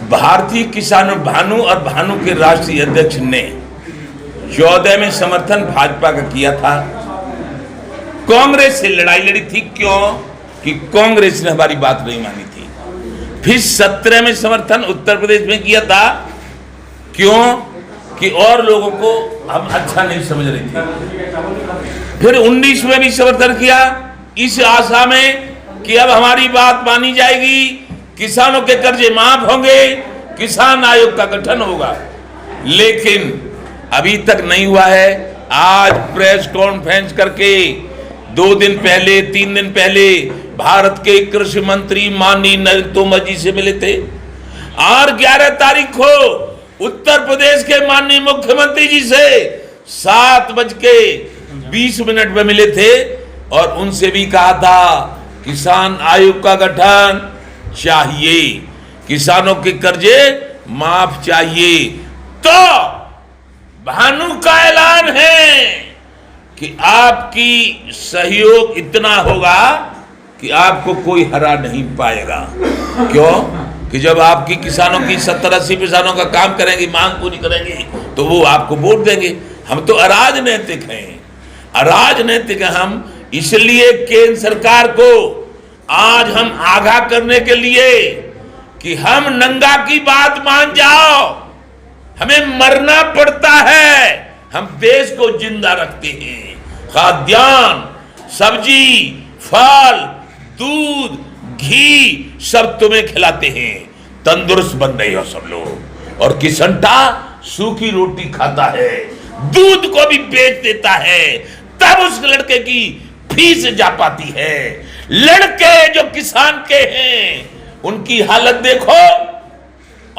भारतीय किसान भानु और भानु के राष्ट्रीय अध्यक्ष ने 14 में समर्थन भाजपा का किया था। कांग्रेस से लड़ाई लड़ी थी, क्यों कि कांग्रेस ने हमारी बात नहीं मानी थी। फिर 17 में समर्थन उत्तर प्रदेश में किया था, क्यों कि और लोगों को हम अच्छा नहीं समझ रहे थे। फिर 19 में भी समर्थन किया इस आशा में कि अब हमारी बात मानी जाएगी, किसानों के कर्जे माफ होंगे, किसान आयोग का गठन होगा, लेकिन अभी तक नहीं हुआ है। आज प्रेस कॉन्फ्रेंस करके 2 दिन पहले 3 दिन पहले भारत के कृषि मंत्री माननीय नरेंद्र तोमर जी से मिले थे, और 11 तारीख को उत्तर प्रदेश के माननीय मुख्यमंत्री जी से 7:20 में मिले थे, और उनसे भी कहा था किसान आयोग का गठन चाहिए, किसानों के कर्जे माफ चाहिए। तो भानु का ऐलान है कि आपकी सहयोग इतना होगा कि आपको कोई हरा नहीं पाएगा। क्यों कि जब आपकी किसानों की 70-80 किसानों का काम करेंगे, मांग पूरी करेंगे, तो वो आपको वोट देंगे। हम तो अराजनैतिक हैं, अराजनैतिक हैं हम। इसलिए केंद्र सरकार को आज हम आगाह करने के लिए कि हम नंगा की बात मान जाओ, हमें मरना पड़ता है, हम देश को जिंदा रखते हैं। खाद्यान्न, सब्जी, फल, दूध, घी सब तुम्हें खिलाते हैं, तंदुरुस्त बन रहे हो सब लोग। और किसनटा सूखी रोटी खाता है, दूध को भी बेच देता है, तब उस लड़के की फीस जा पाती है। लड़के जो किसान के हैं उनकी हालत देखो,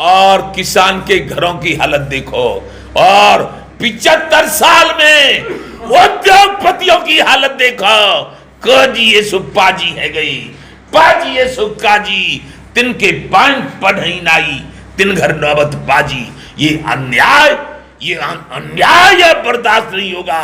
और किसान के घरों की हालत देखो, और 75 साल में उद्योगपतियों की हालत देखो। कजी ये सुपाजी है गई, पाजी ये सुकाजी, तिनके पान पढ़ई नाई, तिन घर नौबत बाजी। ये अन्याय बर्दाश्त नहीं होगा।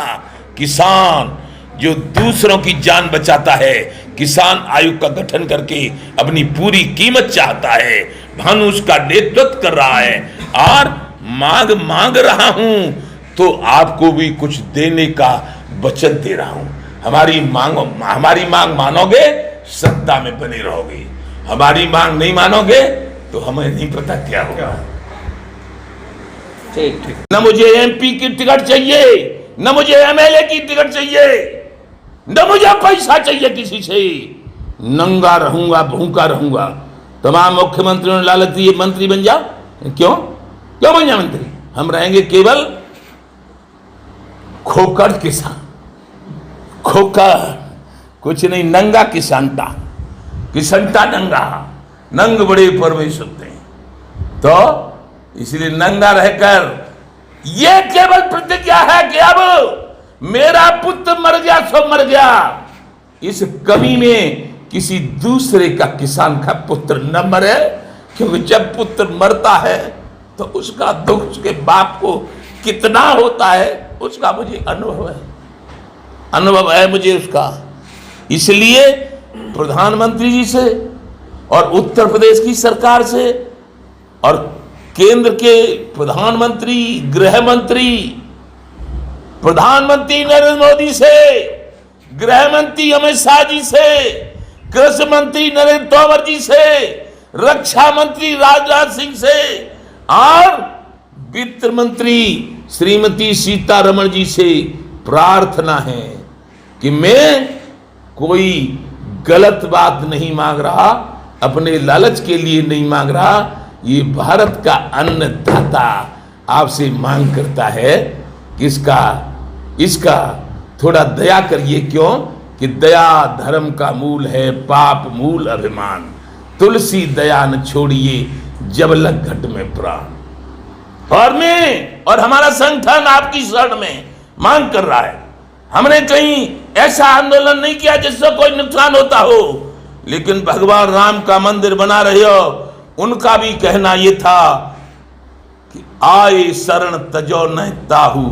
किसान जो दूसरों की जान बचाता है, किसान आयोग का गठन करके अपनी पूरी कीमत चाहता है, भानु उसका नेतृत्व कर रहा है, और मांग रहा हूं तो आपको भी कुछ देने का वचन दे रहा हूं। हमारी मांग मानोगे, सत्ता में बने रहोगे। हमारी मांग नहीं मानोगे तो हमें नहीं पता क्या होगा। ठीक। न मुझे एमपी की टिकट चाहिए, न मुझे एमएलए की टिकट चाहिए, न मुझे पैसा चाहिए किसी से। नंगा रहूंगा, भूखा रहूंगा। तमाम मुख्यमंत्रियों ने लालच दी मंत्री बन जा। क्यों बन जा मंत्री? हम रहेंगे केवल खोकर किसान, खोकर कुछ नहीं, नंगा किसनता नंगा, नंग बड़े परमेश्वर थे। तो इसलिए नंगा रहकर यह केवल प्रतिज्ञा है कि अब मेरा पुत्र मर गया सो मर गया, इस कमी में किसी दूसरे का किसान का पुत्र न मरे। क्योंकि जब पुत्र मरता है तो उसका दुख उसके बाप को कितना होता है, उसका मुझे अनुभव है मुझे उसका। इसलिए प्रधानमंत्री जी से और उत्तर प्रदेश की सरकार से और केंद्र के प्रधानमंत्री, गृह मंत्री, प्रधानमंत्री नरेंद्र मोदी से, गृह मंत्री अमित शाह जी से, कृषि मंत्री नरेंद्र तोमर जी से, रक्षा मंत्री राजनाथ सिंह से, और वित्त मंत्री श्रीमती सीतारमण जी से प्रार्थना है कि मैं कोई गलत बात नहीं मांग रहा, अपने लालच के लिए नहीं मांग रहा। ये भारत का अन्नदाता आपसे मांग करता है कि इसका थोड़ा दया करिए। क्यों कि दया धर्म का मूल है, पाप मूल अभिमान। तुलसी दया न छोड़िए, जब लग घट में प्राण। और हमारा संगठन आपकी शरण में मांग कर रहा है। हमने कहीं ऐसा आंदोलन नहीं किया जिससे कोई नुकसान होता हो, लेकिन भगवान राम का मंदिर बना रहे हो, उनका भी कहना यह था कि आए शरण तजो न ताहू,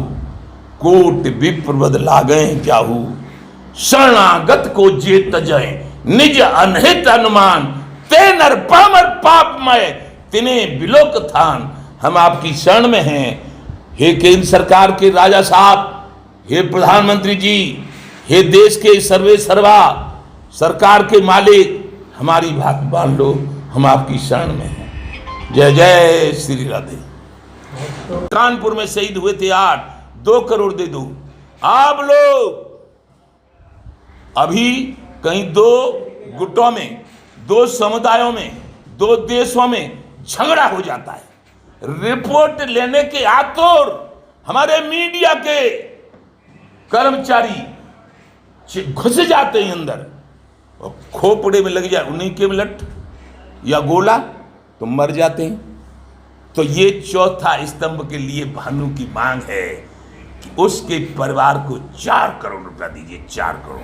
कोट विप्र बद लागै जाहू। शरणागत को जे तजय, निज अनहित अनुमान, ते नर पामर पापमय, तिने बिलोक थान, हम आपकी शरण में हैं। हे केंद्र सरकार के राजा साहब, हे प्रधानमंत्री जी, हे देश के सर्वे सर्वा सरकार के मालिक, हमारी बात मान लो, हम आपकी शरण में हैं। जय जय श्री राधे। कानपुर में शहीद हुए थे 8, 2 करोड़ दे दो। आप लोग अभी कहीं 2 गुटों में, 2 समुदायों में, 2 देशों में झगड़ा हो जाता है, रिपोर्ट लेने के आतुर हमारे मीडिया के कर्मचारी घुस जाते हैं अंदर और खोपड़े में लग जाए उन्हीं के लट या गोला तो मर जाते हैं। तो ये चौथा स्तंभ के लिए भानु की मांग है कि उसके परिवार को 4 करोड़ रुपया दीजिए। 4 करोड़।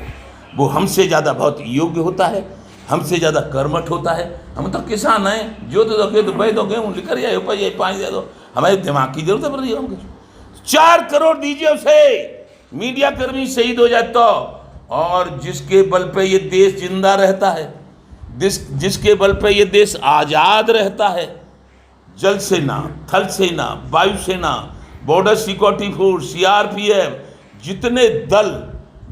वो हमसे ज़्यादा बहुत योग्य होता है, हमसे ज़्यादा कर्मठ होता है। हम तो किसान हैं, जो तो भाई दो गेहूँ लिख रही है, पानी दे दो, हमारे दिमाग की जरूरत पड़ रही है हमको। 4 करोड़ दीजिए उसे, मीडिया कर्मी शहीद हो जाए तो। और जिसके बल पे ये देश जिंदा रहता है, जिसके बल पे ये देश आज़ाद रहता है, जल सेना, थल सेना, वायु सेना, बॉर्डर सिक्योरिटी फोर्स, CRPF, जितने दल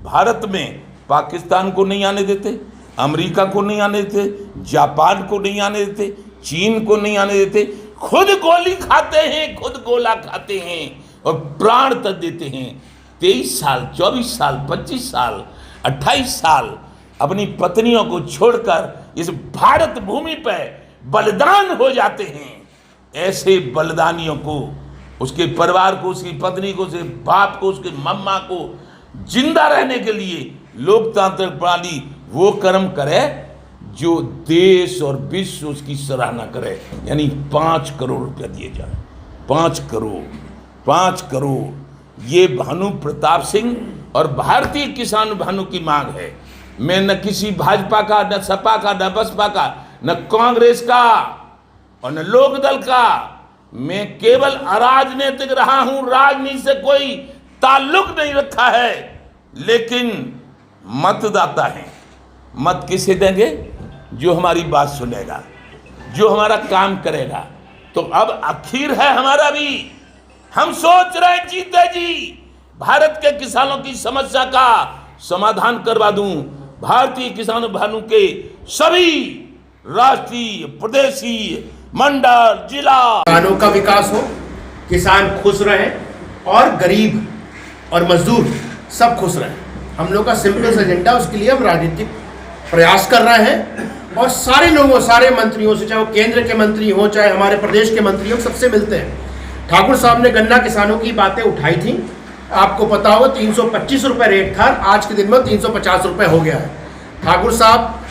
भारत में पाकिस्तान को नहीं आने देते, अमेरिका को नहीं आने देते, जापान को नहीं आने देते, चीन को नहीं आने देते, खुद गोली खाते हैं, खुद गोला खाते हैं और प्राण तक देते हैं। 23 साल, 24 साल, 25 साल, 28 साल अपनी पत्नियों को छोड़कर इस भारत भूमि पर बलिदान हो जाते हैं। ऐसे बलिदानियों को, उसके परिवार को, उसकी पत्नी को, उसके बाप को, उसके मम्मा को जिंदा रहने के लिए लोकतांत्रिक प्रणाली वो कर्म करे जो देश और विश्व उसकी सराहना करे। यानी 5 करोड़ रुपया दिए जाए। 5 करोड़, 5 करोड़। ये भानु प्रताप सिंह और भारतीय किसान भानु की मांग है। मैं न किसी भाजपा का, न सपा का, न बसपा का, न कांग्रेस का और न लोकदल का। मैं केवल अराजनीतिक रहा हूं, राजनीति से कोई ताल्लुक नहीं रखा है, लेकिन मतदाता हैं। मत किसे देंगे? जो हमारी बात सुनेगा, जो हमारा काम करेगा। तो अब आखिर है हमारा भी, हम सोच रहे हैं जीते जी भारत के किसानों की समस्या का समाधान करवा दूं। भारतीय किसान भानु के सभी राष्ट्रीय, प्रदेशीय, मंडल, जिला किसानों का विकास हो, किसान खुश रहे और गरीब और मजदूर सब खुश रहे। हम लोग का सिंपल एजेंडा, उसके लिए हम राजनीतिक प्रयास कर रहे हैं और सारे लोगों, सारे मंत्रियों से, चाहे वो केंद्र के मंत्री हो, चाहे हमारे प्रदेश के मंत्री हो, सबसे मिलते हैं। ठाकुर साहब ने गन्ना किसानों की बातें उठाई थी। आपको पता हो 325 रुपये रेट था, आज के दिन में 350 रुपये हो गया है। ठाकुर साहब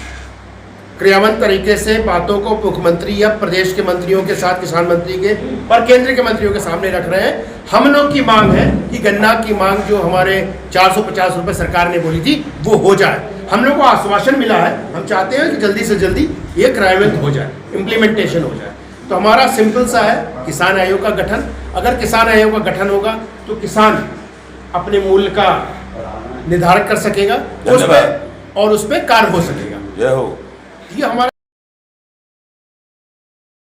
क्रियान्वयन तरीके से बातों को मुख्यमंत्री या प्रदेश के मंत्रियों के साथ, किसान मंत्री के और केंद्र के मंत्रियों के सामने रख रहे हैं। हम लोग की मांग है कि गन्ना की मांग जो हमारे 450 रुपये सरकार ने बोली थी वो हो जाए। हम लोग को आश्वासन मिला है, हम चाहते हैं कि जल्दी से जल्दी ये क्रियान्वित हो जाए, इम्प्लीमेंटेशन हो जाए। तो हमारा सिंपल सा है, किसान आयोग का गठन। अगर किसान आयोग का गठन होगा तो किसान अपने मूल्य का निर्धारण कर सकेगा, उस पर कार्य हो सकेगा। जय हो। ये हमारा